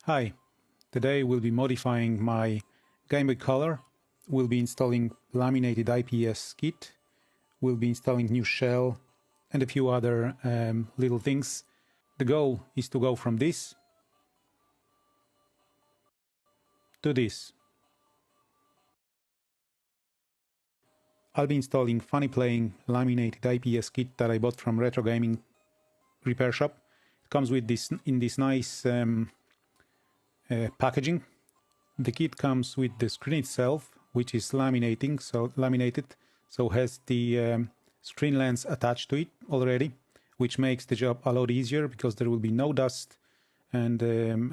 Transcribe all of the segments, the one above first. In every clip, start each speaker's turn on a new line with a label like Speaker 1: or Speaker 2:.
Speaker 1: Hi, today we'll be modifying my GameBoy Color. We'll be installing laminated IPS kit. We'll be installing new shell and a few other little things. The goal is to go from this to this. I'll be installing FunnyPlaying laminated IPS kit that I bought from Retro Gaming repair shop. It comes with this in this nice packaging. The kit comes with the screen itself, which is laminated, so has the screen lens attached to it already, which makes the job a lot easier because there will be no dust and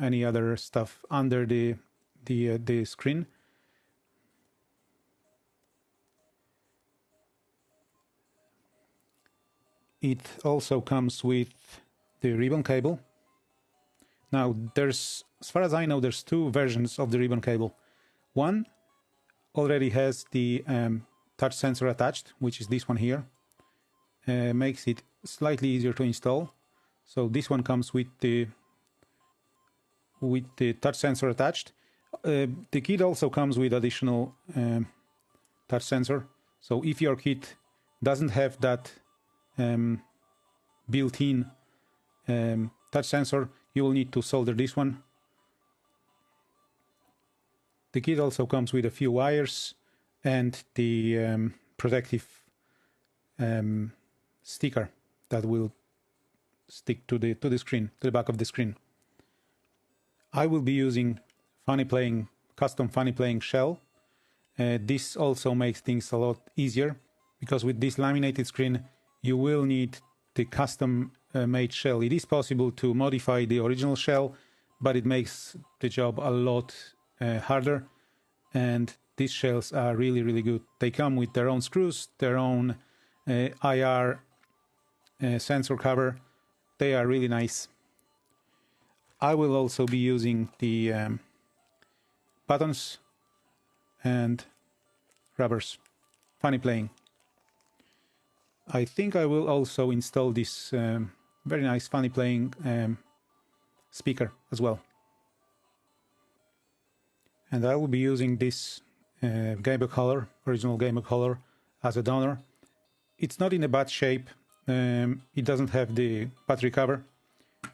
Speaker 1: any other stuff under the screen. It also comes with the ribbon cable. Now, as far as I know, there's two versions of the ribbon cable. One already has the touch sensor attached, which is this one here. Makes it slightly easier to install. So this one comes with the touch sensor attached. The kit also comes with additional touch sensor. So if your kit doesn't have that built-in touch sensor, you will need to solder this one. The kit also comes with a few wires and the protective sticker that will stick to the screen, to the back of the screen. I will be using FunnyPlaying custom FunnyPlaying shell. This also makes things a lot easier because with this laminated screen you will need the custom made shell. It is possible to modify the original shell, but it makes the job a lot harder, and these shells are really good. They come with their own screws, their own IR sensor cover. They are really nice. I will also be using the buttons and rubbers. FunnyPlaying. I think I will also install this very nice FunnyPlaying speaker as well. And I will be using this GameBoy Color, original GameBoy Color, as a donor. It's not in a bad shape. It doesn't have the battery cover.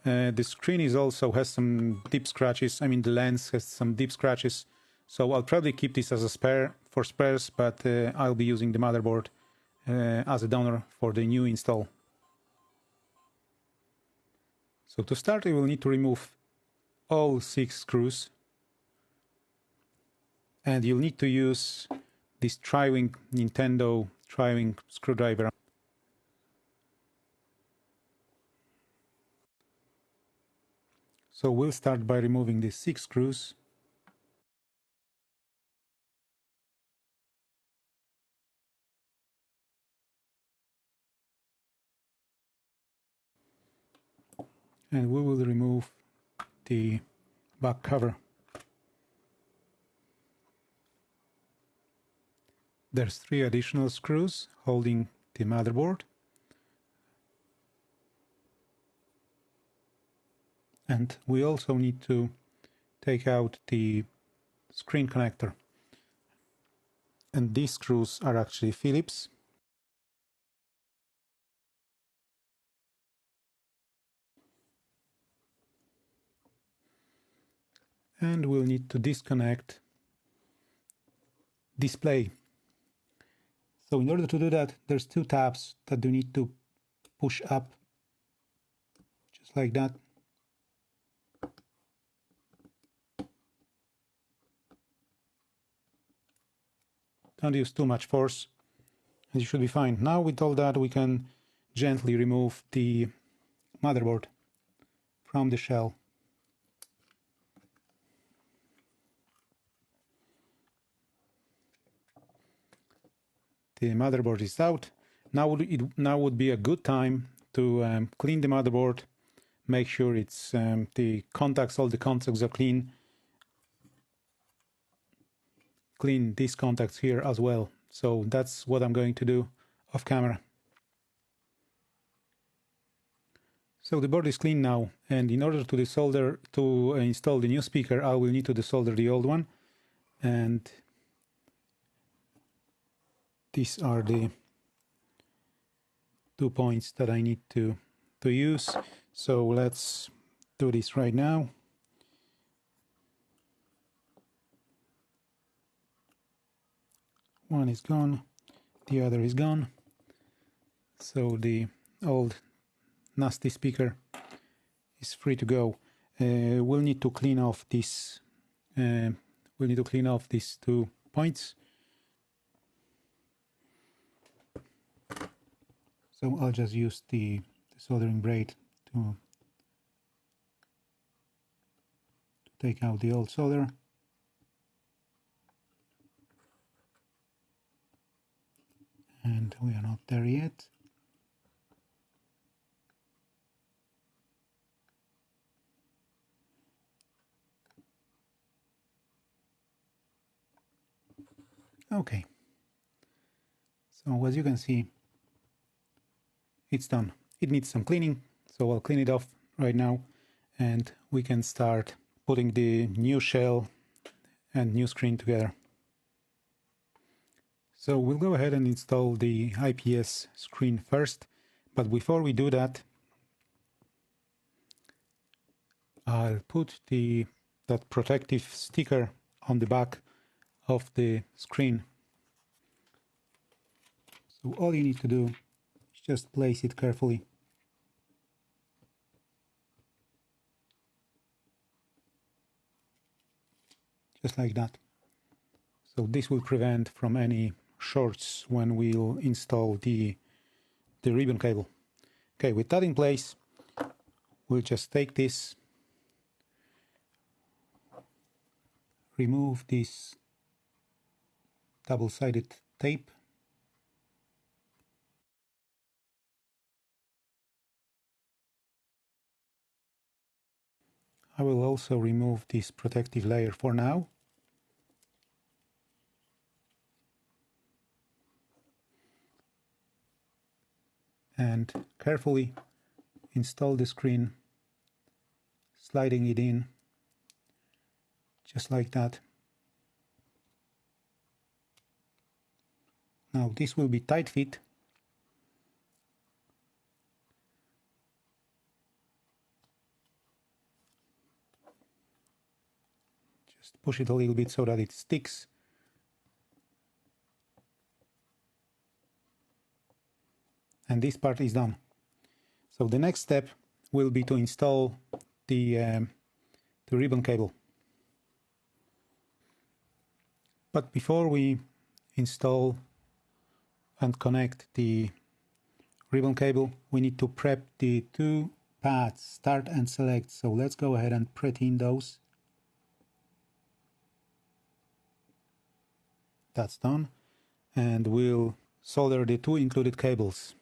Speaker 1: The screen has some deep scratches. I mean, the lens has some deep scratches. So I'll probably keep this as a spare for spares, but I'll be using the motherboard as a donor for the new install. So to start, we will need to remove all 6 screws, and you'll need to use this Nintendo tri-wing screwdriver. So we'll start by removing the 6 screws. And we will remove the back cover. There's 3 additional screws holding the motherboard. And we also need to take out the screen connector. And these screws are actually Phillips. And we'll need to disconnect display. So in order to do that, there's 2 tabs that you need to push up, just like that. Don't use too much force, and you should be fine. Now with all that, we can gently remove the motherboard from the shell. The motherboard is out. Now would be a good time to clean the motherboard. Make sure it's all the contacts are clean. Clean these contacts here as well. So that's what I'm going to do off camera. So the board is clean now, and in order to desolder, to install the new speaker, I will need to desolder the old one. And these are the 2 points that I need to use. So let's do this right now. One is gone, the other is gone. So the old nasty speaker is free to go. We'll need to clean off this. We'll need to clean off these 2 points. So I'll just use the soldering braid to take out the old solder. And we are not there yet. Okay. So as you can see, it's done. It needs some cleaning, so I'll clean it off right now, and we can start putting the new shell and new screen together. So we'll go ahead and install the IPS screen first, but before we do that, I'll put that protective sticker on the back of the screen. So all you need to do is just place it carefully. Just like that. So this will prevent from any shorts when we'll install the ribbon cable. Okay, with that in place, we'll just take this, remove this double-sided tape, I will also remove this protective layer for now. And carefully install the screen, sliding it in, just like that. Now this will be tight fit. Just push it a little bit so that it sticks. And this part is done. So the next step will be to install the ribbon cable. But before we install and connect the ribbon cable, we need to prep the 2 pads, start and select. So let's go ahead and prep in those. That's done. And we'll solder the 2 included cables.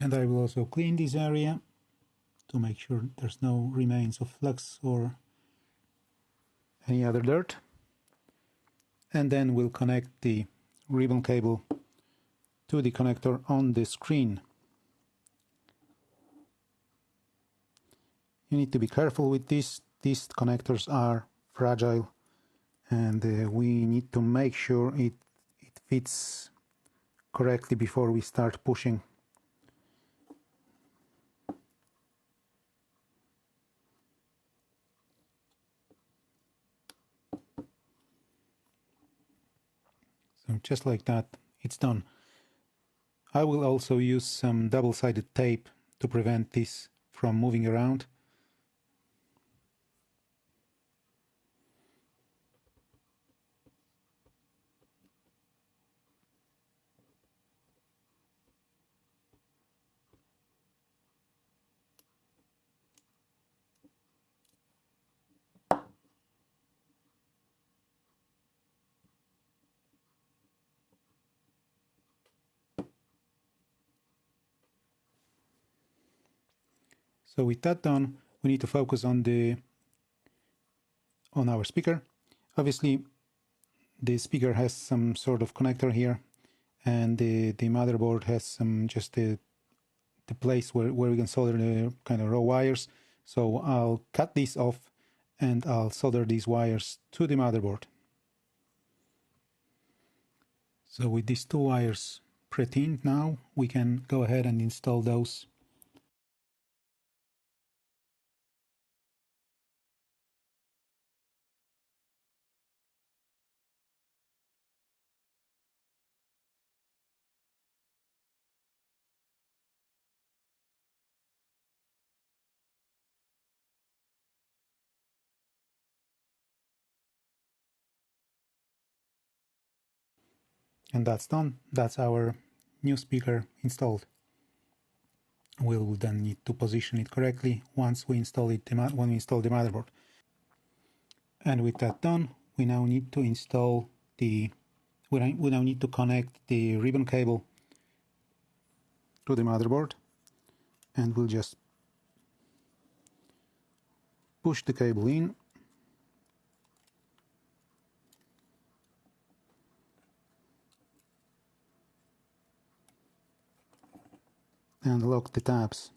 Speaker 1: And I will also clean this area to make sure there's no remains of flux or any other dirt. And then we'll connect the ribbon cable to the connector on the screen. You need to be careful with this. These connectors are fragile, and we need to make sure it fits correctly before we start pushing. So just like that, it's done. I will also use some double-sided tape to prevent this from moving around. So with that done, we need to focus on our speaker. Obviously, the speaker has some sort of connector here, and the motherboard has some just the place where we can solder the kind of raw wires. So I'll cut these off and I'll solder these wires to the motherboard. So with these two wires pre-tinned now, we can go ahead and install those. And that's done. That's our new speaker installed. We'll then need to position it correctly once we install it when we install the motherboard. And with that done, we now need to install we now need to connect the ribbon cable to the motherboard, and we'll just push the cable in and lock the tabs.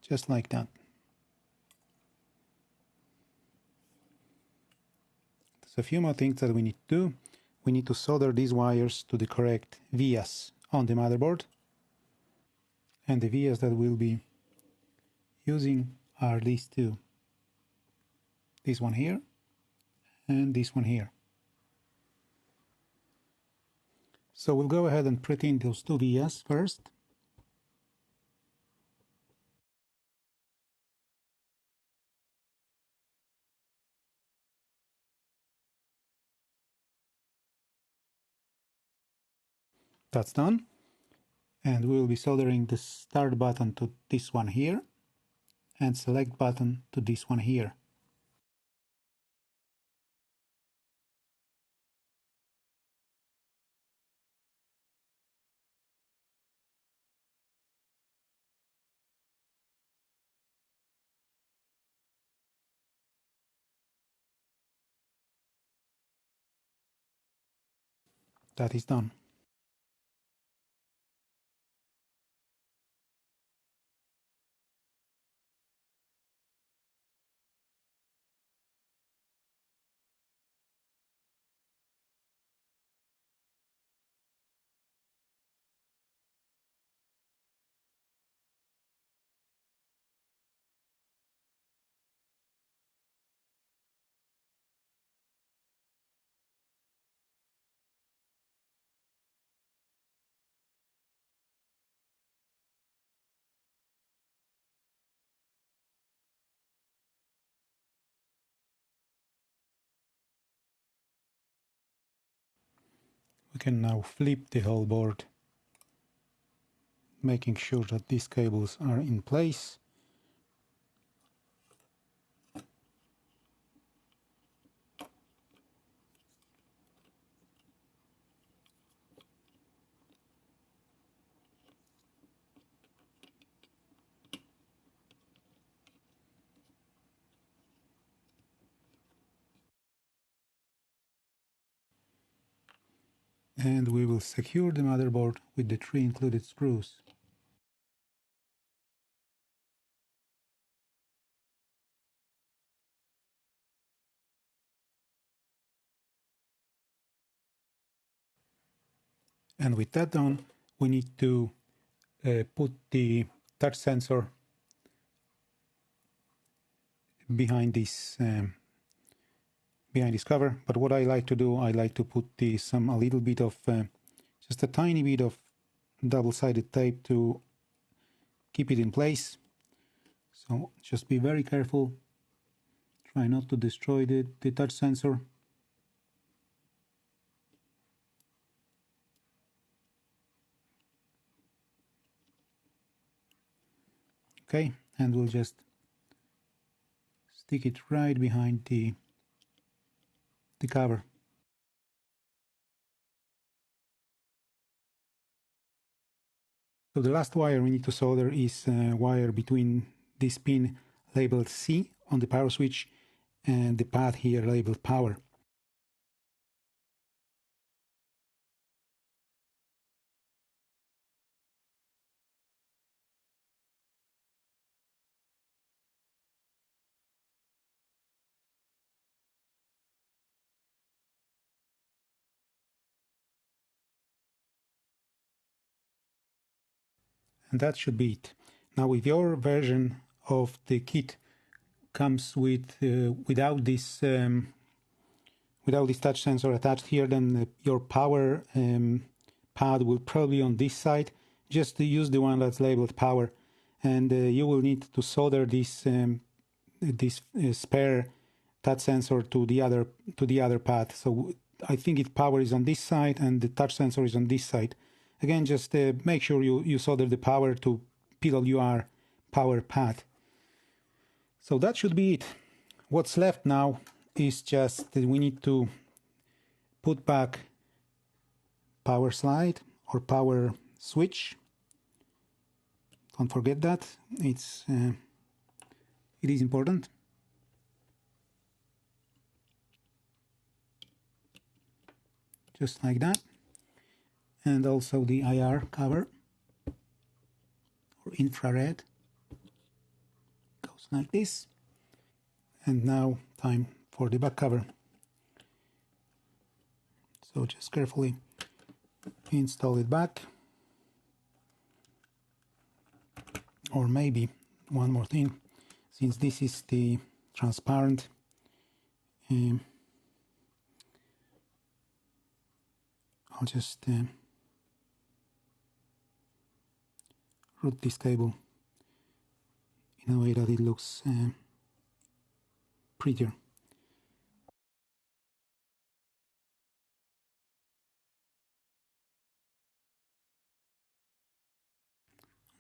Speaker 1: Just like that. There's a few more things that we need to do. We need to solder these wires to the correct vias on the motherboard. And the vias that we'll be using are these two. This one here and this one here. So we'll go ahead and pre-tin those two vias first. That's done. And we will be soldering the start button to this one here and select button to this one here. That is done. We can now flip the whole board, making sure that these cables are in place. And we will secure the motherboard with the 3 included screws. And with that done, we need to put the touch sensor behind this cover. But what I like to do, I like to put a little bit of just a tiny bit of double-sided tape to keep it in place. So just be very careful. Try not to destroy the touch sensor. Okay, and we'll just stick it right behind the cover. So the last wire we need to solder is a wire between this pin labeled C on the power switch and the pad here labeled power. And that should be it. Now, if your version of the kit comes with without this touch sensor attached here, then your power pad will probably on this side. Just use the one that's labeled power, and you will need to solder this spare touch sensor to the other pad. So I think it power is on this side and the touch sensor is on this side. Again, just make sure you solder the power to PWR power pad. So that should be it. What's left now is just that we need to put back power slide or power switch. Don't forget that. It is important. Just like that. And also the IR cover or infrared goes like this. And now time for the back cover. So just carefully install it back. Or maybe one more thing, since this is the transparent, I'll just route this cable in a way that it looks prettier.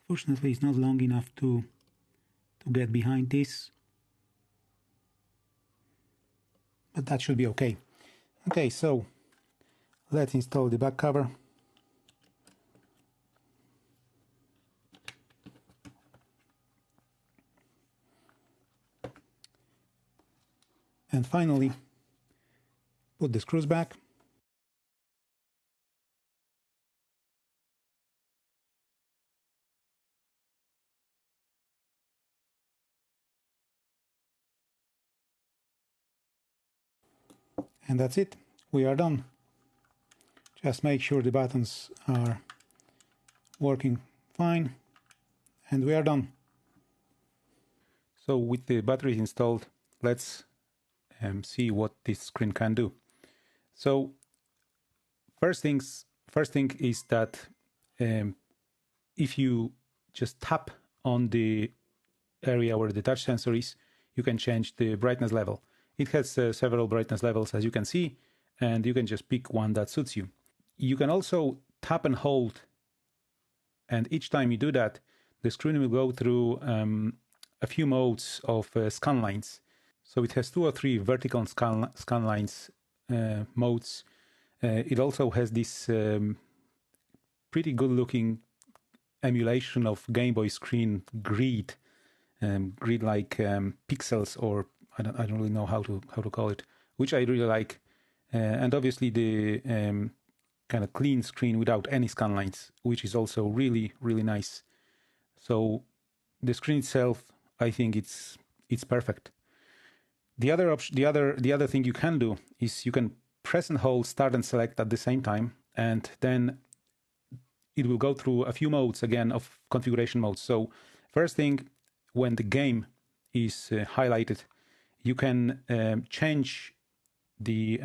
Speaker 1: Unfortunately, it's not long enough to get behind this, but that should be okay. Okay, so let's install the back cover. And finally, put the screws back. And that's it. We are done. Just make sure the buttons are working fine, and we are done. So with the batteries installed, let's see what this screen can do. So first thing is that if you just tap on the area where the touch sensor is, you can change the brightness level. It has several brightness levels, as you can see, and you can just pick one that suits you. You can also tap and hold, and each time you do that, the screen will go through a few modes of scan lines. So it has 2 or 3 vertical scan lines modes. It also has this pretty good looking emulation of Game Boy screen grid like pixels, or I don't really know how to call it, which I really like. And obviously the kind of clean screen without any scan lines, which is also really nice. So the screen itself, I think it's perfect. The other thing you can do is you can press and hold start and select at the same time, and then it will go through a few modes again of configuration modes. So first thing, when the game is highlighted, you can change the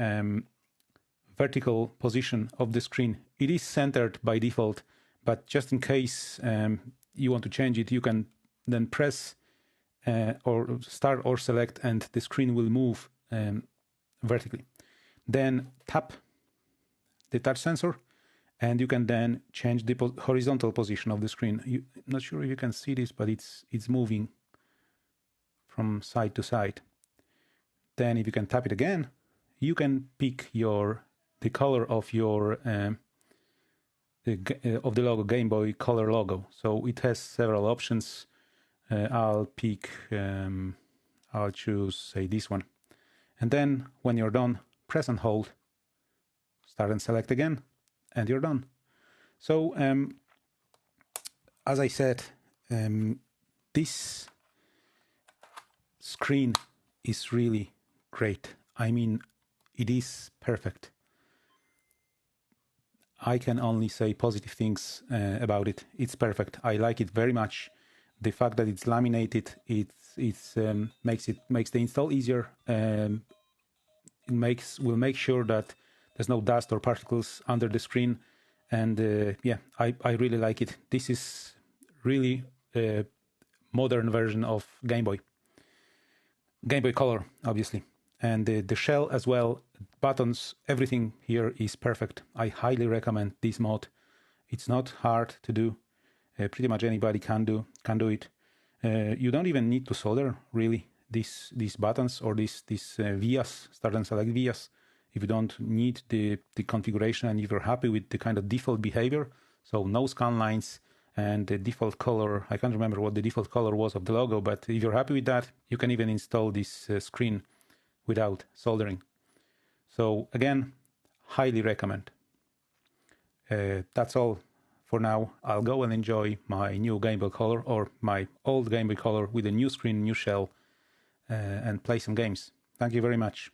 Speaker 1: vertical position of the screen. It is centered by default, but just in case you want to change it, you can then press or start or select, and the screen will move vertically. Then tap the touch sensor, and you can then change the horizontal position of the screen. I'm not sure if you can see this, but it's moving from side to side. Then if you can tap it again, you can pick the color of your of the logo, GameBoy Color logo. So it has several options. I'll choose, say, this one. And then when you're done, press and hold, start and select again, and you're done. So as I said, this screen is really great. I mean, it is perfect. I can only say positive things about it. It's perfect. I like it very much. The fact that it's laminated, makes the install easier. Will make sure that there's no dust or particles under the screen. And yeah, I really like it. This is really a modern version of GameBoy Color, obviously. And the shell as well, buttons, everything here is perfect. I highly recommend this mod. It's not hard to do. Pretty much anybody can do it. You don't even need to solder really these buttons or these vias, start and select vias, if you don't need the configuration and if you're happy with the kind of default behavior. So no scan lines and the default color. I can't remember what the default color was of the logo, but if you're happy with that, you can even install this screen without soldering. So again, highly recommend. That's all for now. I'll go and enjoy my new GameBoy Color or my old GameBoy Color with a new screen, new shell, and play some games. Thank you very much.